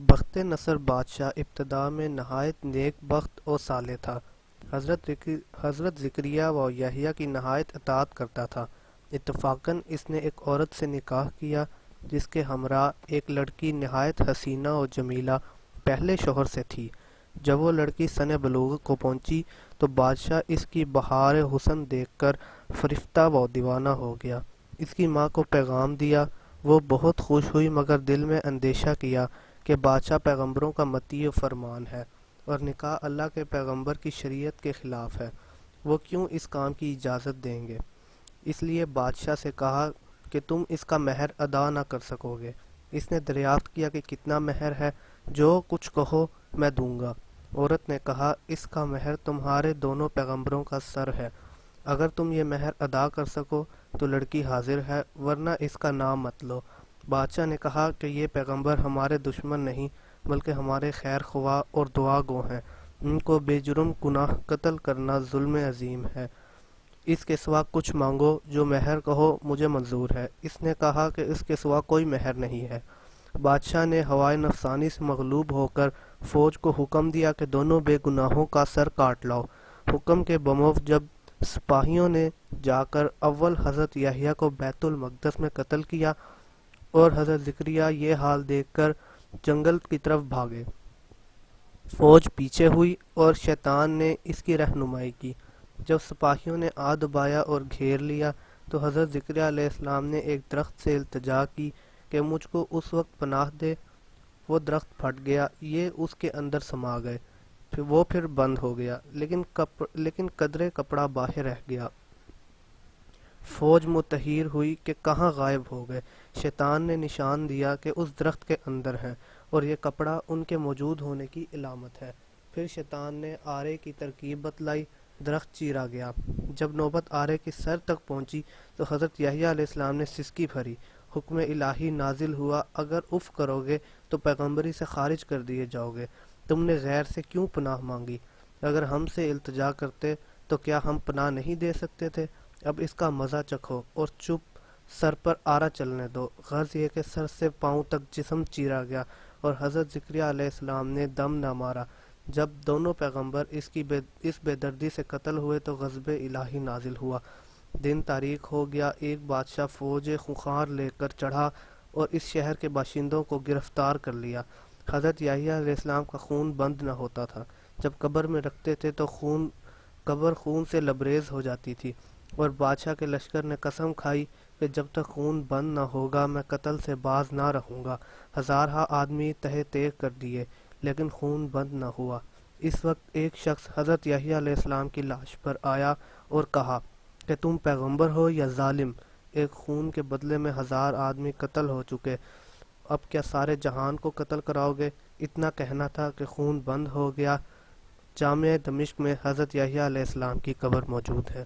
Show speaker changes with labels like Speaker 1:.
Speaker 1: بخت نصر بادشاہ ابتدا میں نہایت نیک بخت و صالح تھا۔ حضرت زکریا و یحییٰ کی نہایت اطاعت کرتا تھا۔ اتفاقاً اس نے ایک عورت سے نکاح کیا جس کے ہمراہ ایک لڑکی نہایت حسینہ و جمیلہ پہلے شوہر سے تھی۔ جب وہ لڑکی سن بلوغ کو پہنچی تو بادشاہ اس کی بہار حسن دیکھ کر فرفتہ و دیوانہ ہو گیا۔ اس کی ماں کو پیغام دیا، وہ بہت خوش ہوئی مگر دل میں اندیشہ کیا کہ بادشاہ پیغمبروں کا مطیع فرمان ہے اور نکاح اللہ کے پیغمبر کی شریعت کے خلاف ہے، وہ کیوں اس کام کی اجازت دیں گے؟ اس لیے بادشاہ سے کہا کہ تم اس کا مہر ادا نہ کر سکو گے۔ اس نے دریافت کیا کہ کتنا مہر ہے؟ جو کچھ کہو میں دوں گا۔ عورت نے کہا، اس کا مہر تمہارے دونوں پیغمبروں کا سر ہے، اگر تم یہ مہر ادا کر سکو تو لڑکی حاضر ہے، ورنہ اس کا نام مت لو۔ بادشاہ نے کہا کہ یہ پیغمبر ہمارے دشمن نہیں بلکہ ہمارے خیر خواہ اور دعا گو ہیں، ان کو بے جرم گناہ قتل کرنا ظلم عظیم ہے۔ اس کے سوا کچھ مانگو، جو مہر کہو مجھے منظور ہے۔ اس نے کہا کہ اس کے سوا کوئی مہر نہیں ہے۔ بادشاہ نے ہوائے نفسانی سے مغلوب ہو کر فوج کو حکم دیا کہ دونوں بے گناہوں کا سر کاٹ لاؤ۔ حکم کے بموقع جب سپاہیوں نے جا کر اول حضرت یحییٰ کو بیت المقدس میں قتل کیا اور حضرت زکریا یہ حال دیکھ کر جنگل کی طرف بھاگے، فوج پیچھے ہوئی اور شیطان نے اس کی رہنمائی کی۔ جب سپاہیوں نے آ دبایا اور گھیر لیا تو حضرت زکریا علیہ السلام نے ایک درخت سے التجا کی کہ مجھ کو اس وقت پناہ دے۔ وہ درخت پھٹ گیا، یہ اس کے اندر سما گئے، وہ پھر بند ہو گیا، لیکن قدرے کپڑا باہر رہ گیا۔ فوج متحیر ہوئی کہ کہاں غائب ہو گئے۔ شیطان نے نشان دیا کہ اس درخت کے اندر ہیں اور یہ کپڑا ان کے موجود ہونے کی علامت ہے۔ پھر شیطان نے آرے کی ترکیب بتلائی، درخت چیرا گیا۔ جب نوبت آرے کی سر تک پہنچی تو حضرت یحییٰ علیہ السلام نے سسکی بھری۔ حکم الہی نازل ہوا، اگر اف کرو گے تو پیغمبری سے خارج کر دیے جاؤ گے۔ تم نے غیر سے کیوں پناہ مانگی؟ اگر ہم سے التجا کرتے تو کیا ہم پناہ نہیں دے سکتے تھے؟ اب اس کا مزہ چکھو اور چپ سر پر آرا چلنے دو۔ غرض یہ کہ سر سے پاؤں تک جسم چیرا گیا اور حضرت زکریا علیہ السلام نے دم نہ مارا۔ جب دونوں پیغمبر اس بے دردی سے قتل ہوئے تو غضب الہی نازل ہوا۔ دن تاریک ہو گیا، ایک بادشاہ فوج خونخوار لے کر چڑھا اور اس شہر کے باشندوں کو گرفتار کر لیا۔ حضرت یحییٰ علیہ السلام کا خون بند نہ ہوتا تھا، جب قبر میں رکھتے تھے تو قبر خون سے لبریز ہو جاتی تھی، اور بادشاہ کے لشکر نے قسم کھائی کہ جب تک خون بند نہ ہوگا میں قتل سے باز نہ رہوں گا۔ ہزارہا آدمی تہہ تیغ کر دیے لیکن خون بند نہ ہوا۔ اس وقت ایک شخص حضرت یحییٰ علیہ السلام کی لاش پر آیا اور کہا کہ تم پیغمبر ہو یا ظالم؟ ایک خون کے بدلے میں 1000 آدمی قتل ہو چکے، اب کیا سارے جہان کو قتل کراؤ گے؟ اتنا کہنا تھا کہ خون بند ہو گیا۔ جامع دمشق میں حضرت یحییٰ علیہ السلام کی قبر موجود ہے۔